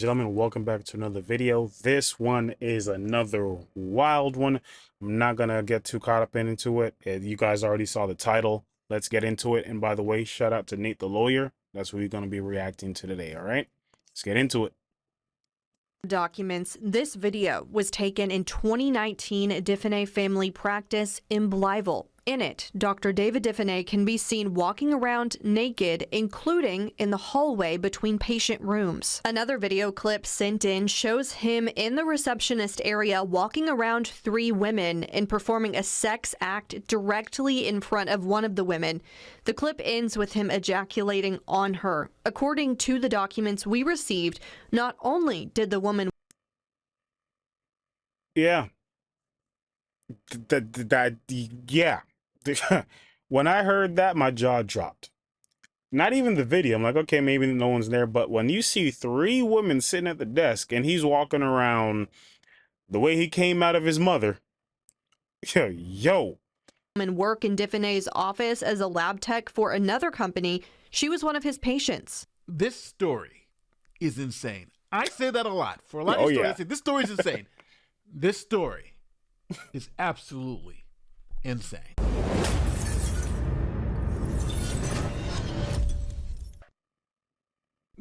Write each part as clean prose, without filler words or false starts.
gentlemen, welcome back to another video. This one is another wild one. I'm not gonna get too caught up into it. You guys already saw the title. Let's get into it. And by the way, shout out to Nate the lawyer. That's what we're gonna be reacting to today. All right, let's get into it. Documents. This video was taken in 2019 at Diffenay Family Practice in Blytheville. In it, Dr. David Diffenay can be seen walking around naked, including in the hallway between patient rooms. Another video clip sent in shows him in the receptionist area walking around 3 women and performing a sex act directly in front of one of the women. The clip ends with him ejaculating on her. According to the documents we received, not only did the woman Yeah. Yeah. When I heard that, my jaw dropped. Not even the video. I'm like, okay, maybe no one's there. But when you see 3 women sitting at the desk and he's walking around the way he came out of his mother, yo. work in Diffenay's office as a lab tech for another company. She was one of his patients. This story is insane. I say that a lot. For a lot of stories, I say this story is insane. This story is absolutely insane.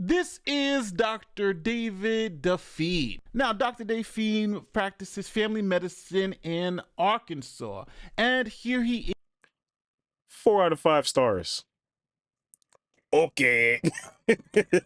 This is Dr. David Define. Now, Dr. Define practices family medicine in Arkansas, and here he is. 4 out of 5 stars. Okay.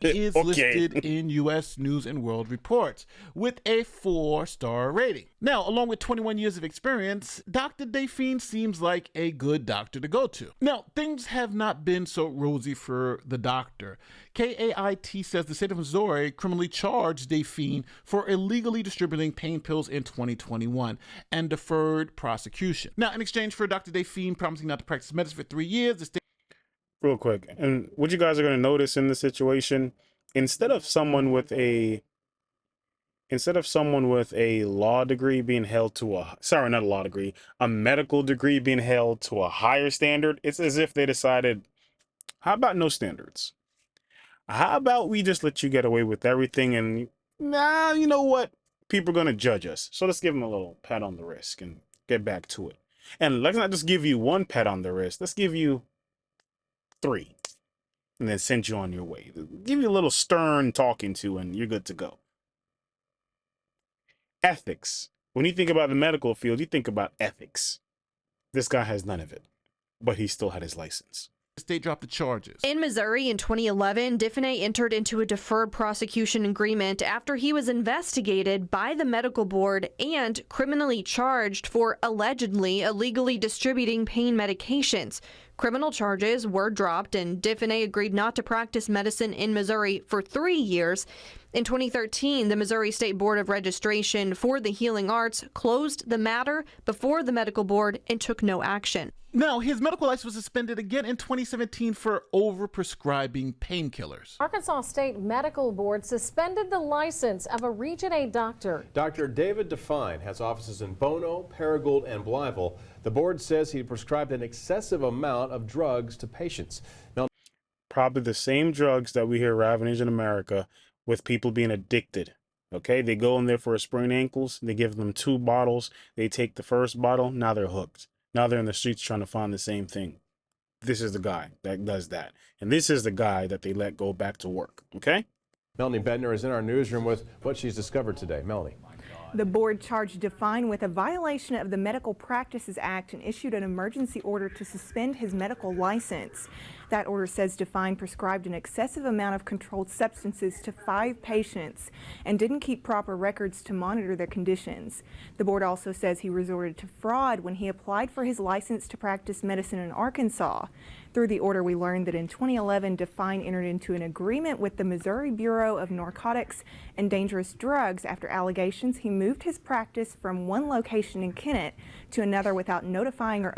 Is listed in U.S. News and World Reports with a 4-star rating. Now, along with 21 years of experience, Dr. Define seems like a good doctor to go to. Now, things have not been so rosy for the doctor. KAIT says the state of Missouri criminally charged Define for illegally distributing pain pills in 2021 and deferred prosecution. Now, in exchange for Dr. Define promising not to practice medicine for 3 years, the state Real quick, and what you guys are going to notice in this situation, instead of someone with a law degree being held to a medical degree being held to a higher standard, it's as if they decided, how about no standards? How about we just let you get away with everything, and nah, you know what? People are going to judge us. So let's give them a little pat on the wrist and get back to it. And let's not just give you 1 pat on the wrist. Let's give you 3 and then send you on your way. Give you a little stern talking to and you're good to go. Ethics. When you think about the medical field, you think about ethics. This guy has none of it, but he still had his license. state dropped the charges. In Missouri in 2011, Diffenay entered into a deferred prosecution agreement after he was investigated by the medical board and criminally charged for allegedly illegally distributing pain medications. Criminal charges were dropped, and Diffenay agreed not to practice medicine in Missouri for 3 years. In 2013, the Missouri State Board of Registration for the Healing Arts closed the matter before the medical board and took no action. Now, his medical license was suspended again in 2017 for overprescribing painkillers. Arkansas State Medical Board suspended the license of a Region 8 doctor. Dr. David Define has offices in Bono, Paragould, and Blytheville. The board says he prescribed an excessive amount of drugs to patients. Now, probably the same drugs that we hear ravaging in America with people being addicted. Okay, they go in there for a sprained ankles, they give them 2 bottles, they take the first bottle, now they're hooked. Now they're in the streets trying to find the same thing. This is the guy that does that. And this is the guy that they let go back to work. Okay? Melanie Bednar is in our newsroom with what she's discovered today. Melanie. The board charged Define with a violation of the Medical Practices Act and issued an emergency order to suspend his medical license. That order says Define prescribed an excessive amount of controlled substances to 5 patients and didn't keep proper records to monitor their conditions. The board also says he resorted to fraud when he applied for his license to practice medicine in Arkansas. Through the order, we learned that in 2011, Define entered into an agreement with the Missouri Bureau of Narcotics and Dangerous Drugs after allegations he moved his practice from one location in Kennett to another without notifying or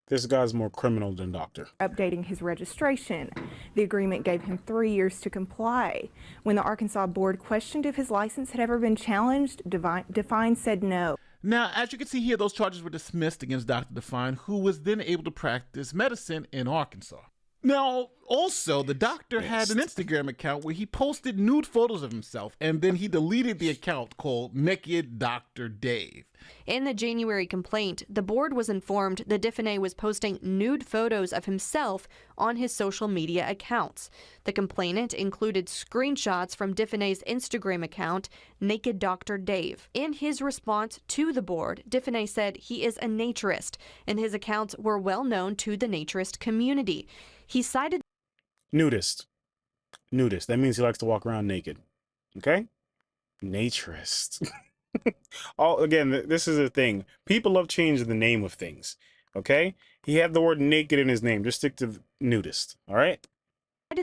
This guy's more criminal than doctor. updating his registration. The agreement gave him 3 years to comply. When the Arkansas board questioned if his license had ever been challenged, Define said no. Now, as you can see here, those charges were dismissed against Dr. Define, who was then able to practice medicine in Arkansas. Now, also, the doctor had an Instagram account where he posted nude photos of himself, and then he deleted the account called Naked Dr. Dave. In the January complaint, the board was informed that Diffenay was posting nude photos of himself on his social media accounts. The complainant included screenshots from Diffenay's Instagram account, Naked Dr. Dave. In his response to the board, Diffenay said he is a naturist, and his accounts were well known to the naturist community. He cited Nudist. Nudist. That means he likes to walk around naked. Okay? Naturist. Again, this is a thing. People love changing the name of things. Okay? He had the word naked in his name. Just stick to nudist. All right?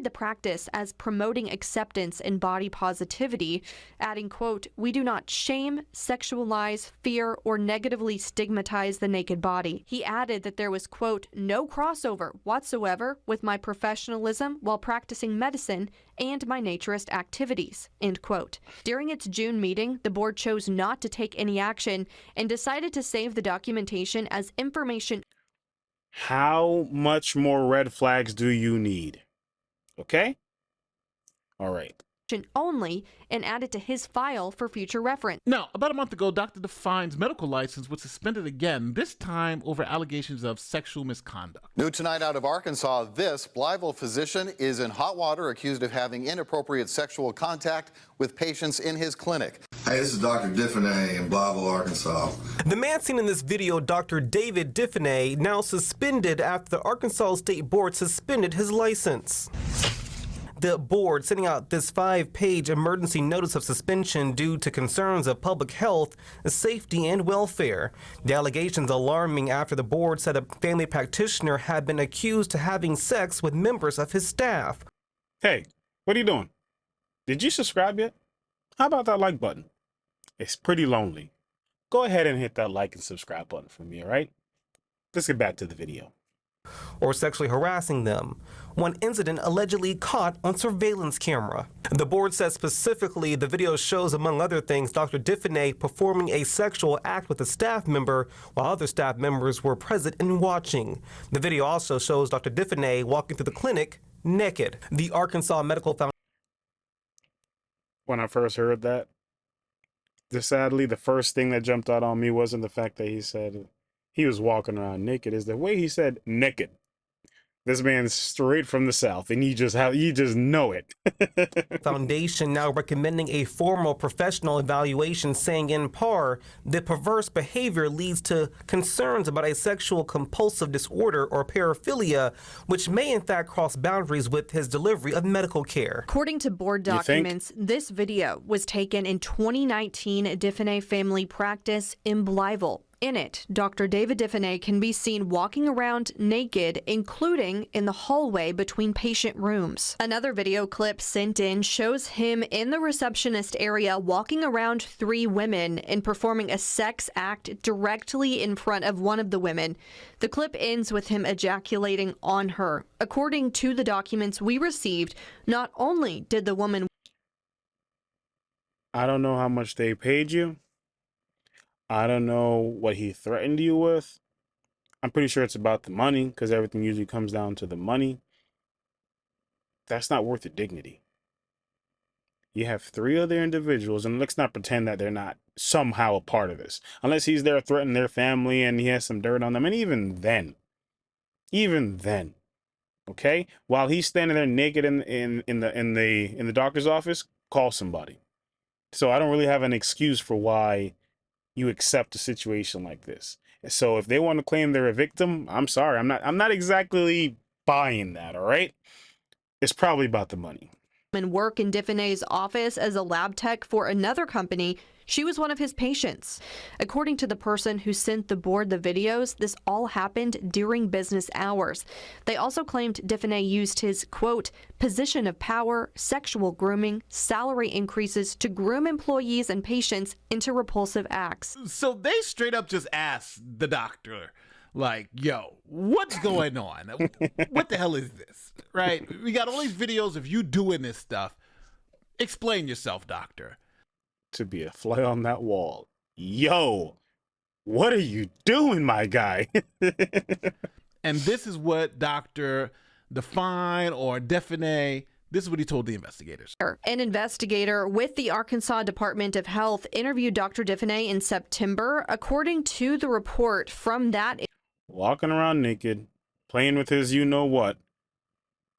the practice as promoting acceptance and body positivity, adding, quote, "We do not shame, sexualize, fear, or negatively stigmatize the naked body." He added that there was, quote, "no crossover whatsoever with my professionalism while practicing medicine and my naturist activities," end quote. During its June meeting, the board chose not to take any action and decided to save the documentation as information. How much more red flags do you need? Okay? All right. Only and add it to his file for future reference. Now, about a month ago, Dr. Define's medical license was suspended again, this time over allegations of sexual misconduct. New tonight out of Arkansas, this Blytheville physician is in hot water accused of having inappropriate sexual contact with patients in his clinic. Hey, this is Dr. Diffenay in Blytheville, Arkansas. The man seen in this video, Dr. David Diffenay, now suspended after the Arkansas State Board suspended his license. The board sending out this 5-page emergency notice of suspension due to concerns of public health, safety, and welfare. The allegations alarming after the board said a family practitioner had been accused of having sex with members of his staff. Hey, what are you doing? Did you subscribe yet? How about that like button? It's pretty lonely. Go ahead and hit that like and subscribe button for me, all right? Let's get back to the video. Or sexually harassing them. One incident allegedly caught on surveillance camera. The board says specifically the video shows, among other things, Dr. Diffenay performing a sexual act with a staff member while other staff members were present and watching. The video also shows Dr. Diffenay walking through the clinic naked. The Arkansas Medical Foundation. When I first heard that, sadly, the first thing that jumped out on me wasn't the fact that he said he was walking around naked. Is the way he said naked. This man's straight from the South, and you just know it. Foundation now recommending a formal professional evaluation, saying in part that perverse behavior leads to concerns about a sexual compulsive disorder or paraphilia, which may in fact cross boundaries with his delivery of medical care. According to board documents, this video was taken in 2019 at Diffenay Family Practice in Blytheville. In it, Dr. David Diffenay can be seen walking around naked, including in the hallway between patient rooms. Another video clip sent in shows him in the receptionist area walking around 3 women and performing a sex act directly in front of one of the women. The clip ends with him ejaculating on her. According to the documents we received, not only did the woman... I don't know how much they paid you. I don't know what he threatened you with. I'm pretty sure it's about the money, because everything usually comes down to the money. That's not worth the dignity. You have 3 other individuals, and let's not pretend that they're not somehow a part of this. Unless he's there threatening their family and he has some dirt on them. And even then, okay? While he's standing there naked in the doctor's office, call somebody. So I don't really have an excuse for why you accept a situation like this. So if they want to claim they're a victim, I'm sorry. I'm not exactly buying that, all right? It's probably about the money. Work in Diffenay's office as a lab tech for another company. She was one of his patients. According to the person who sent the board the videos, this all happened during business hours. They also claimed Diffenay used his, quote, "position of power, sexual grooming, salary increases to groom employees and patients into repulsive acts." So they straight up just asked the doctor, like, yo, what's going on? What the hell is this? Right? We got all these videos of you doing this stuff. Explain yourself, doctor. To be a fly on that wall. Yo, what are you doing, my guy? And this is what Dr. Define or Define. This is what he told the investigators. An investigator with the Arkansas Department of Health interviewed Dr. Define in September. According to the report from that, walking around naked, playing with his you-know-what,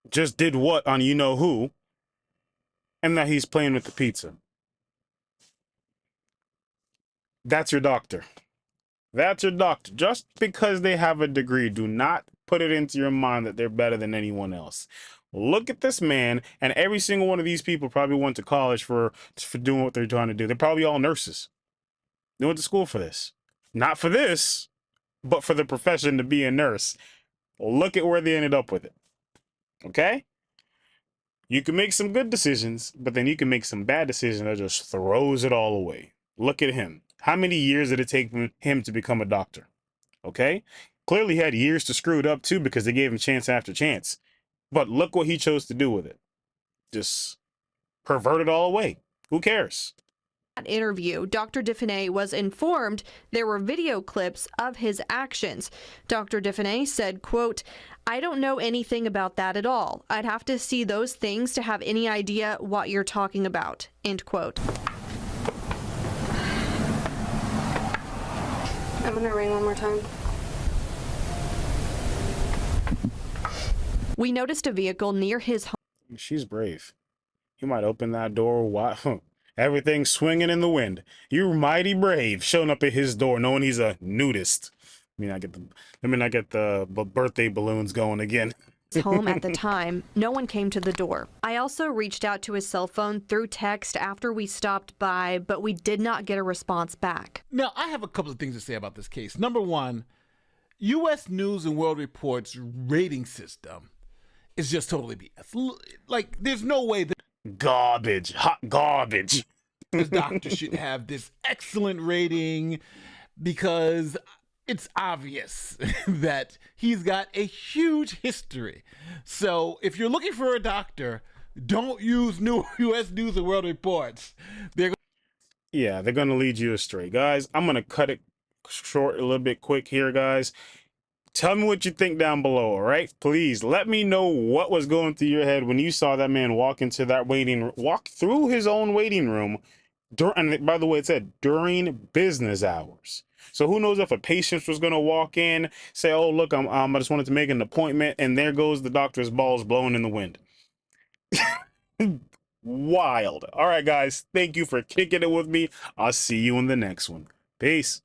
just did what on you-know-who, and that he's playing with the pizza. That's your doctor. That's your doctor. Just because they have a degree, do not put it into your mind that they're better than anyone else. Look at this man, and every single one of these people probably went to college for doing what they're trying to do. They're probably all nurses. They went to school for this. Not for this, but for the profession to be a nurse. Look at where they ended up with it. Okay? You can make some good decisions, but then you can make some bad decisions that just throws it all away. Look at him. How many years did it take him to become a doctor? Okay? Clearly he had years to screw it up too, because they gave him chance after chance. But look what he chose to do with it. Just pervert it all away. Who cares? Interview, Dr. Define was informed there were video clips of his actions. Dr. Define said, quote, "I don't know anything about that at all. I'd have to see those things to have any idea what you're talking about," end quote. I'm gonna ring one more time. We noticed a vehicle near his home. She's brave. You might open that door wide. Everything's swinging in the wind. You're mighty brave showing up at his door knowing he's a nudist. Let me not get the birthday balloons going again. Home at the time, no one came to the door. I also reached out to his cell phone through text after we stopped by, but we did not get a response back. Now, I have a couple of things to say about this case. Number one, U.S. News and World Report's rating system is just totally BS. Like, there's no way that garbage, hot garbage. this doctor should have this excellent rating, because it's obvious that he's got a huge history. So if you're looking for a doctor, don't use U.S. News and World Reports. They're going to lead you astray. Guys, I'm going to cut it short a little bit quick here, guys. Tell me what you think down below, all right? Please let me know what was going through your head when you saw that man walk through his own waiting room. And by the way, it said during business hours. So who knows if a patient was going to walk in, say, "Oh, look, I just wanted to make an appointment," and there goes the doctor's balls blowing in the wind. Wild. All right, guys. Thank you for kicking it with me. I'll see you in the next one. Peace.